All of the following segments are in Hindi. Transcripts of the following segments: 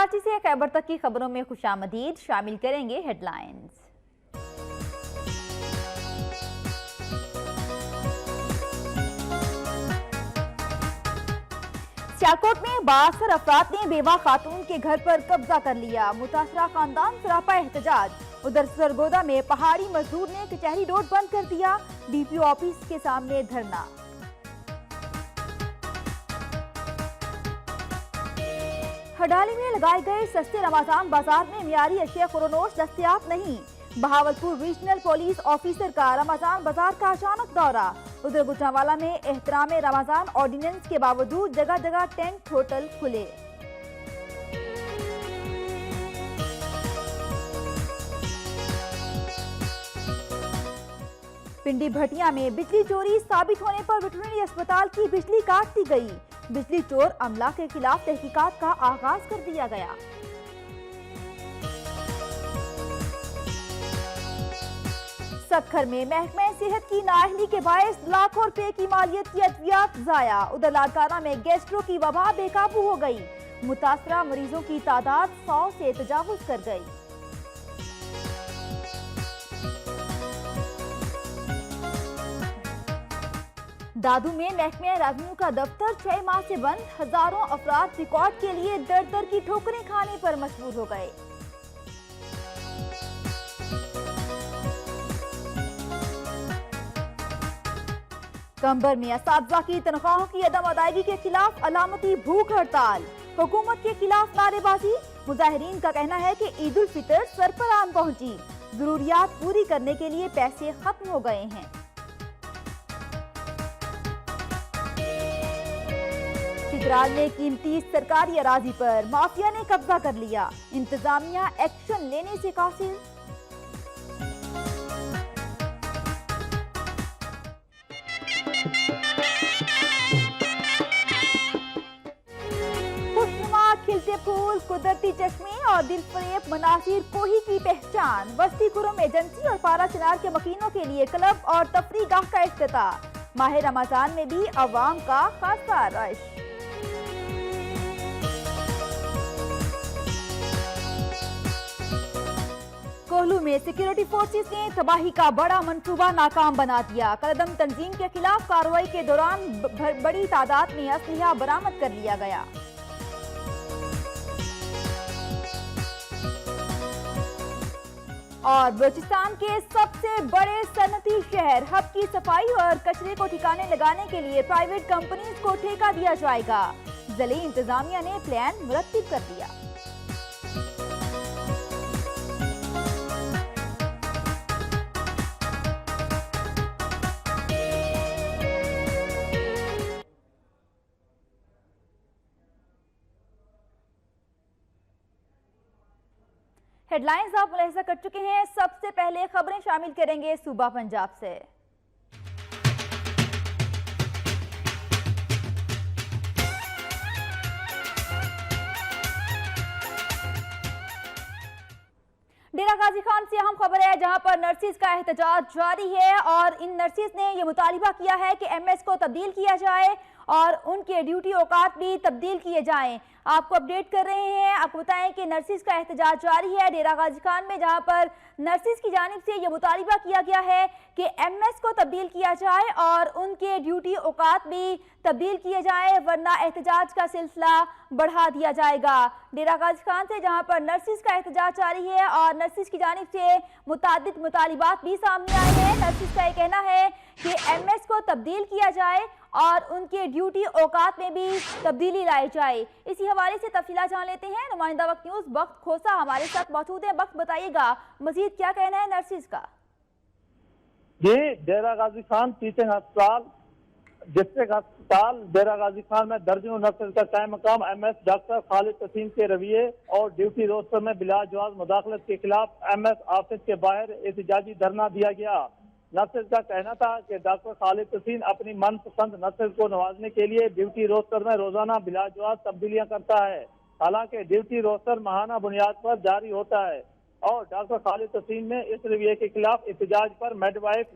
कराची से खैबर तक की खबरों में खुशामदीद। शामिल करेंगे हेडलाइंस। सियालकोट में 62 अफराद ने बेवा खातून के घर पर कब्जा कर लिया। मुतासरा खानदान सरापा एहतजाज। उधर सरगोदा में पहाड़ी मजदूर ने कचहरी रोड बंद कर दिया। डीपीओ ऑफिस के सामने धरना। हडाली में लगाए गए सस्ते रमजान बाजार में मियारी अशिया खुरोनोश दस्तयाब नहीं। बहावलपुर रीजनल पुलिस ऑफिसर का रमजान बाजार का अचानक दौरा। उधर गुजरांवाला में एहतराम रमजान ऑर्डिनेंस के बावजूद जगह जगह टेंट होटल खुले। पिंडी भटिया में बिजली चोरी साबित होने पर वेटरनरी अस्पताल की बिजली काट दी गई। बिजली चोर अमला के खिलाफ तहकीकात का आगाज कर दिया गया। सक्खर में महकमे सेहत की नाअहली के बायस लाखों रुपए की मालियत की अद्वियात जाया। उधर लाड़काना में गैस्ट्रो की वबा बेकाबू हो गई। मुतासरा मरीजों की तादाद 100 से तजावुज कर गई। दादू में महकमे रेवेन्यू का दफ्तर 6 माह से बंद। हजारों अफराद रिकॉर्ड के लिए दर दर की ठोकरें खाने पर मजबूर हो गए। कंबर में असातिज़ा की तनख्वाहों की अदम अदायगी के खिलाफ अलामती भूख हड़ताल। हुकूमत के खिलाफ नारेबाजी। मुजाहिरीन का कहना है कि ईद उल फितर सर पर आन पहुंची। जरूरियात पूरी करने के लिए पैसे खत्म हो गए हैं। चित्राल में कीमती सरकारी अराजी पर माफिया ने कब्जा कर लिया। इंतजामिया एक्शन लेने से कासिर। खुशनुमा खिलते फूल, कुदरती चश्मे और दिलफरेब मनासिर कोही की पहचान। बस्ती कुरुम एजेंसी और पारा चिनार के मकीनों के लिए क्लब और तफरीह गाह का इफ्तिताह। माह रमजान में भी अवाम का खासा रश। कोहलू में सिक्योरिटी फोर्सेस ने तबाही का बड़ा मंसूबा नाकाम बना दिया। कलदम तंजीम के खिलाफ कार्रवाई के दौरान बड़ी तादाद में असलहा बरामद कर लिया गया। और बलूचिस्तान के सबसे बड़े सनती शहर हब की सफाई और कचरे को ठिकाने लगाने के लिए प्राइवेट कंपनीज को ठेका दिया जाएगा। जिले इंतजामिया ने प्लान मुरत्तिब कर दिया। हेडलाइंस आप मुलाहिजा कर चुके हैं। सबसे पहले खबरें शामिल करेंगे सूबा पंजाब से। डेरा गाजी खान से अहम खबर है, जहां पर नर्सिस का एहतजाज जारी है और इन नर्सिस ने यह मुतालिबा किया है कि एमएस को तब्दील किया जाए और उनके ड्यूटी औकात भी तब्दील किए जाएं। आपको अपडेट कर रहे हैं। आपको बताएं कि नर्सिस का एहतजाज जारी है डेरा गाजी खान में, जहां पर नर्सिस की जानिब से यह मुतालिबा किया गया है कि एमएस को तब्दील किया जाए और उनके ड्यूटी औकात भी तब्दील किए जाए, वरना एहतजाज का सिलसिला बढ़ा दिया जाएगा। डेरा गाजी खान से जहां पर नर्सिस का एहतजाज जारी है और नर्सिस की जानिब से मुतादिद मुतालिबात भी सामने आए हैं। नर्सिस का यह कहना है कि एमएस को तब्दील किया जाए और उनके ड्यूटी औकात में भी तब्दीली लाई जाए। इसी हवाले से तफसीलात जान लेते हैं। नुमाइंदा वक्त न्यूज़ बख्त खोसा हमारे साथ मौजूद है। बख्त बताइएगा मजीद क्या कहना है नर्सिस का? जी, डेरा गाजी खान टीचिंग अस्पताल डिस्ट्रिक्ट अस्पताल डेरा गाजी खान में दर्जनों नर्सिस का कायम मकाम एमएस डॉक्टर खालिद तसीम के रवैये और ड्यूटी रोस्टर में बिला जवाज मुदाखलत के खिलाफ एमएस ऑफिस के बाहर एहतजाजी धरना दिया गया। नर्सिस का कहना था कि डॉक्टर खालिद तसीम अपनी मनपसंद नर्सिस को नवाजने के लिए ड्यूटी रोस्टर में रोजाना बिला जवाज तब्दीलियां करता है। हालांकि ड्यूटी रोस्टर माहाना बुनियाद पर जारी होता है और डॉक्टर खालिद तसीम ने इस रवैये के खिलाफ एहतजाज पर मेडवाइफ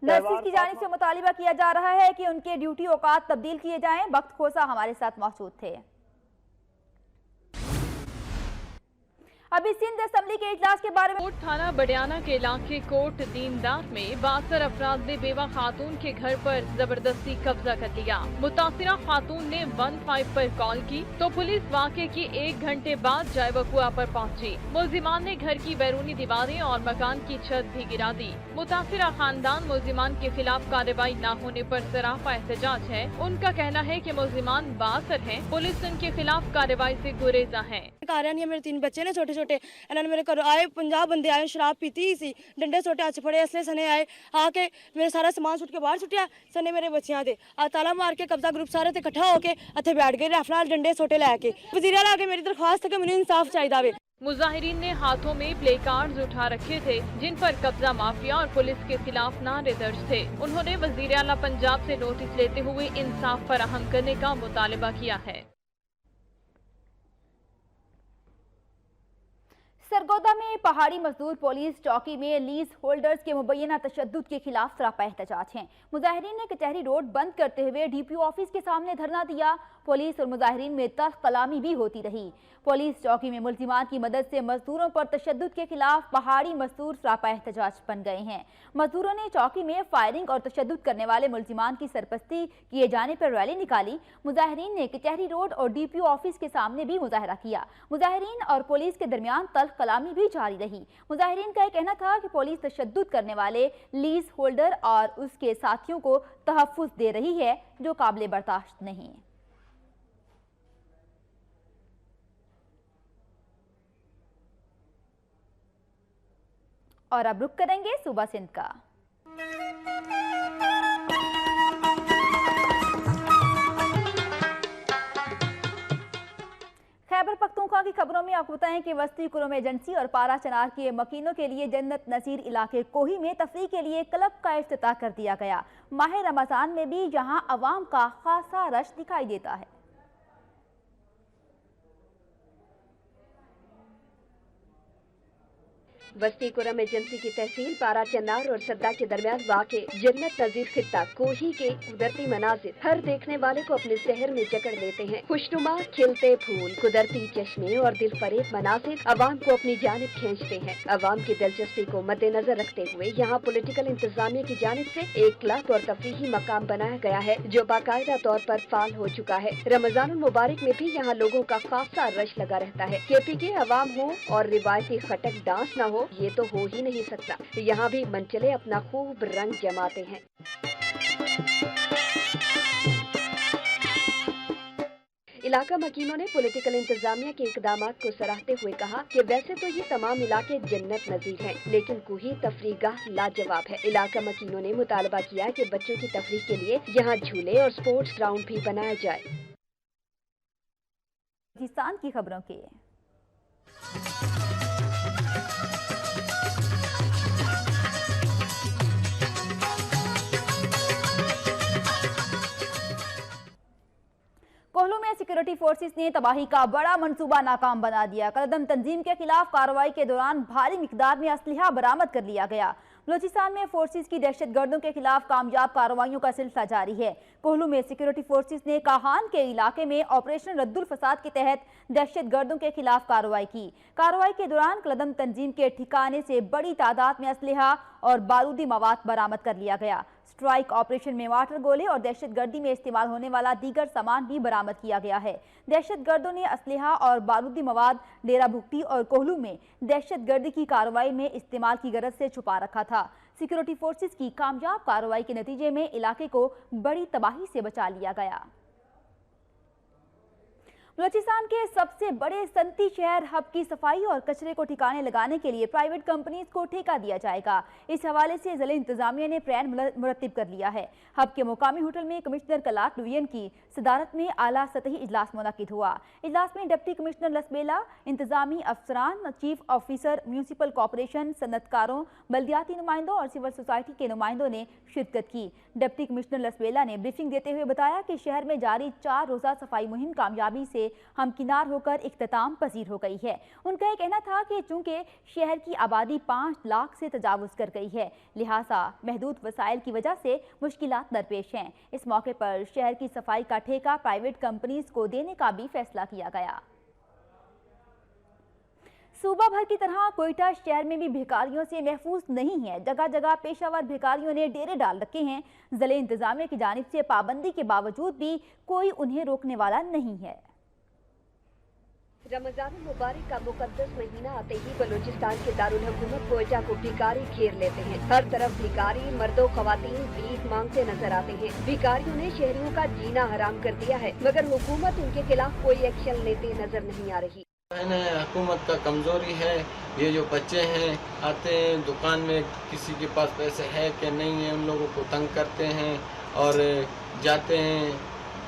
नर्सिस की जानिब से मुतालिबा किया जा रहा है कि उनके ड्यूटी औकात तब्दील किए जाएं। वक्त खोसा हमारे साथ मौजूद थे। अभी सिंध असेंबली के इजलास के बारे में। कोट थाना बडियाना के इलाके कोट दीनदार में 72 अफराद ने बेवा खातून के घर पर जबरदस्ती कब्जा कर लिया। मुतासिरा खातून ने 15 पर कॉल की तो पुलिस वाक़े के 1 घंटे बाद जायवकुआ पर पहुंची। मुलजिमान ने घर की बैरूनी दीवारें और मकान की छत भी गिरा दी। मुतासिरा खानदान मुलजिमान के खिलाफ कार्रवाई न होने पर सराफा एहतजाज है। उनका कहना है कि मुलजिमान बासर हैं, पुलिस उनके खिलाफ कार्रवाई से गुरेजा है। मेरे 3 बच्चे ने छोटे छोटे इन्होंने मेरे घर आए 50 बंदे आए, शराब पीती ही सी, डंडे सोटे हथ फड़े, असले सने आए आके मेरे सारा सामान सुट के बाहर सुटिया, सने मेरे बच्चियां दे ताला मार के कब्जा ग्रुप सारे ते इकट्ठा होके इत्थे बैठ गए राफला डंडे सोटे लैके। वजीर आला आके मेरी दरख्वास्त है कि मैंने इंसाफ चाहिए वे। मुजाहिरीन ने हाथों में प्ले कार्ड्स उठा रखे थे जिन पर कब्जा माफिया और पुलिस के खिलाफ नारे दर्ज थे। उन्होंने वजीर आला पंजाब से नोटिस लेते हुए इंसाफ फराहम करने का मुतालबा किया है। सरगोदा में पहाड़ी मजदूर पुलिस चौकी में लीज होल्डर्स के मुबैना तशद्दुद के खिलाफ सरापा एहतजाज हैं। मुजाहिरीन ने कचहरी रोड बंद करते हुए डीपीओ ऑफिस के सामने धरना दिया। पुलिस और मुजाहिरीन में तल्ख कलामी भी होती रही। पुलिस चौकी में मुल्जिमान की मदद से मजदूरों पर तशद्दुद के खिलाफ पहाड़ी मजदूर सरापा एहतजाज बन गए हैं। मजदूरों ने चौकी में फायरिंग और तशद्दुद करने वाले मुल्जिमान की सरपरस्ती किए जाने पर रैली निकाली। मुजाहिरीन ने कचहरी रोड और डीपीओ ऑफिस के सामने भी मुजाहरा किया। मुजाहिरीन और पुलिस के दरमियान तल्ख कलामी भी जारी रही। मुजाहिरीन का कहना था कि पुलिस तशद्दुद करने वाले लीज होल्डर और उसके साथियों को तहफ्फुज़ दे रही है, जो काबिल बर्दाश्त नहीं। और अब रुख करेंगे सूबा सिंध का। खैबर पख्तूनख्वा की खबरों में आपको बताएं कि वस्ती कुरुम एजेंसी और पारा चनार के मकीनों के लिए जन्नत नज़ीर इलाके कोही में तफरीह के लिए क्लब का इफ्तिताह कर दिया गया। माह रमज़ान में भी यहां अवाम का खासा रश दिखाई देता है। वस्ती कुरम एजेंसी की तहसील पारा चन्नार और सद्दा के दरमियान वाक़े जन्नत नज़ीर खित्ता कोही के कुदरती मनाजिर हर देखने वाले को अपने शहर में जकड़ लेते हैं। खुशनुमा खिलते फूल, कुदरती चश्मे और दिल फरेब मनाजिर अवाम को अपनी जानिब खींचते हैं। अवाम की दिलचस्पी को मद्देनजर रखते हुए यहाँ पॉलिटिकल इंतजामिया की जानिब से एक क्लब और तफरीही मकाम बनाया गया है जो बाकायदा तौर पर फाल हो चुका है। रमजानुल मुबारक में भी यहाँ लोगों का खासा रश लगा रहता है। KPK अवाम हो और रिवायती खटक डांस न हो, ये तो हो ही नहीं सकता। यहाँ भी मनचले अपना खूब रंग जमाते हैं। इलाका मकीनों ने पॉलिटिकल इंतजामिया के इकदामात को सराहते हुए कहा कि वैसे तो ये तमाम इलाके जन्नत नज़ीर हैं, लेकिन कोही तफरीगाह लाजवाब है। इलाका मकीनों ने मुतालबा किया कि बच्चों की तफरीह के लिए यहाँ झूले और स्पोर्ट्स ग्राउंड भी बनाया जाए। पाकिस्तान की खबरों के कोहलू में सिक्योरिटी फोर्सेस ने तबाही का बड़ा मंसूबा नाकाम बना दिया। कलदम तंजीम के खिलाफ कार्रवाई के दौरान भारी मिकदार में असलहा बरामद कर लिया गया। बलूचिस्तान में फोर्सेस की दहशतगर्दों के खिलाफ कामयाब कार्रवाइयों का सिलसिला जारी है। कोहलू में सिक्योरिटी फोर्सेस ने काहान के इलाके में ऑपरेशन रद्दुल फसाद के तहत दहशतगर्दों के खिलाफ कार्रवाई की। कार्रवाई के दौरान कलदम तंजीम के ठिकाने से बड़ी तादाद में असलहा और बारूदी मवाद बरामद कर लिया गया। स्ट्राइक ऑपरेशन में वाटर गोले और दहशतगर्दी में इस्तेमाल होने वाला दीगर सामान भी बरामद किया गया है। दहशतगर्दों ने असलहा और बारूदी मवाद डेरा भुगटी और कोहलू में दहशतगर्दी की कार्रवाई में इस्तेमाल की गरज से छुपा रखा था। सिक्योरिटी फोर्सेस की कामयाब कार्रवाई के नतीजे में इलाके को बड़ी तबाही से बचा लिया गया। बलूचिस्तान के सबसे बड़े सनती शहर हब की सफाई और कचरे को ठिकाने लगाने के लिए प्राइवेट कंपनीज को ठेका दिया जाएगा। इस हवाले से जिला इंतजामिया ने प्लान मुरत्तिब कर लिया है। हब के मुकामी होटल में कमिश्नर कलाट लुयन की सदारत में आला सतही इजलास मुनक्किद हुआ। इजलास में डिप्टी कमिश्नर लसबेला, इंतजामी अफसरान, चीफ ऑफिसर म्यूनसिपल कॉरपोरेशन, सनतकारों, बल्दियाती नुमाइंदों और सिविल सोसाइटी के नुमाइंदों ने शिरकत की। डिप्टी कमिश्नर लसबेला ने ब्रीफिंग देते हुए बताया कि शहर में जारी 4 रोज़ा सफाई मुहिम कामयाबी से हमकिनार होकर इख्तिताम पजीर हो गई है। उनका यह कहना था कि चूंकि शहर की आबादी 5 लाख से तजावुज़ कर गई है, लिहाजा महदूद वसाइल की वजह से मुश्किलात दरपेश हैं। इस मौके पर शहर की सफाई का ठेका प्राइवेट कंपनीज को देने का भी फैसला किया गया। सूबा भर की तरह कोयटा शहर में भी भिखारियों से महफूज नहीं है। जगह जगह पेशावर भिखारियों ने डेरे डाल रखे हैं। जिले इंतजामिया की जानिब से पाबंदी के बावजूद भी कोई उन्हें रोकने वाला नहीं है। रमजान मुबारक का मुकद्दस महीना आते ही बलूचिस्तान के दारुल हुकूमत कोयटा को भिखारी घेर लेते हैं। हर तरफ भिखारी मर्दों खवातीन भीख मांगते नजर आते हैं। भिखारियों ने शहरियों का जीना हराम कर दिया है, मगर हुकूमत उनके खिलाफ कोई एक्शन लेते नजर नहीं आ रही। हुकूमत का कमजोरी है। ये जो बच्चे हैं आते हैं दुकान में, किसी के पास पैसे है कि नहीं है, उन लोगों को तंग करते हैं और जाते हैं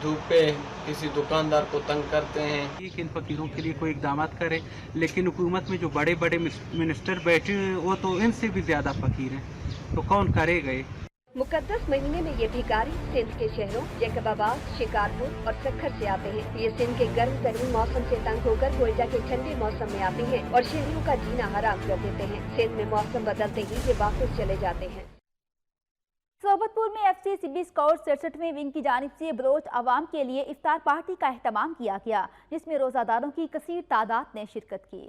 धूप पे किसी दुकानदार को तंग करते हैं। इन फकीरों के लिए कोई इकदाम करे, लेकिन हुकूमत में जो बड़े बड़े मिनिस्टर बैठे हैं वो तो इनसे भी ज्यादा फकीर हैं, तो कौन करेगा? मुकद्दस महीने में ये भिखारी सिंध के शहरों जैकबाबाद, शिकारपुर और सखर से आते हैं। ये सिंध के गर्म तरीन मौसम से तंग होकर कोयटा के ठंडे मौसम में आते हैं और शहरियों का जीना हराम कर देते हैं। सिंध में मौसम बदलते ही ये वापस चले जाते हैं। सोबतपुर में FCCB स्काउट 67वें विंग की जानिब से बलोच आवाम के लिए इफ्तार पार्टी का एहतमाम किया गया, जिसमें रोजादारों की कसीर तादाद ने शिरकत की।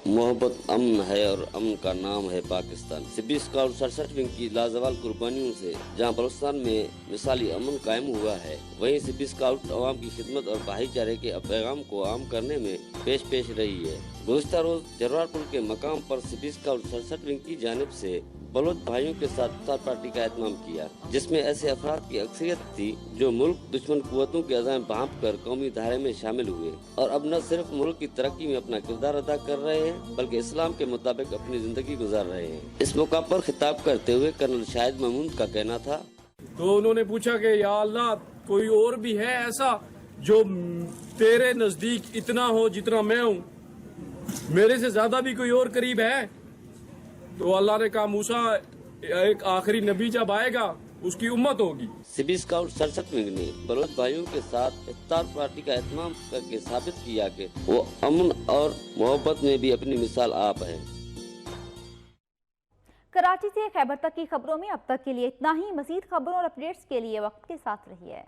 मोहब्बत अमन है और अमन का नाम है पाकिस्तान। CB स्काउट 67 विंग की लाजवाब कुर्बानियों से जहां बलूचिस्तान में मिसाली अमन कायम हुआ है, वहीं CB स्काउट अवाम की खिदमत और भाईचारे के पैगाम को आम करने में पेश रही है। गुज़िश्ता रोज जरवारपुर के मकाम पर CB स्काउट 67 विंग की जानिब से बलोच भाइयों के साथ इफ्तार पार्टी का एहतमाम किया, जिसमें ऐसे अफराद की अक्सरियत थी जो मुल्क दुश्मन कुव्वतों के अज़ाम भांप कर कौमी धारे में शामिल हुए और अब न सिर्फ मुल्क की तरक्की में अपना किरदार अदा कर रहे हैं, बल्कि इस्लाम के मुताबिक अपनी जिंदगी गुजार रहे हैं। इस मौका पर खिताब करते हुए कर्नल शाहिद महमूद का कहना था, तो उन्होंने पूछा कि या अल्लाह, कोई और भी है ऐसा जो तेरे नजदीक इतना हो जितना मैं हूँ? मेरे से ज्यादा भी कोई और करीब है? तो अल्लाह ने कहा, मूसा, एक आखिरी नबी जब आएगा उसकी उम्मत होगी। CB स्काउट 67 विंग ने बलोच भाइयों के साथ इफ्तार पार्टी का एहतमाम करके साबित किया कि वो अमन और मोहब्बत में भी अपनी मिसाल आप है। कराची से खैबर तक की खबरों में अब तक के लिए इतना ही। मजीद खबरों और अपडेट्स के लिए वक्त के साथ रहिए।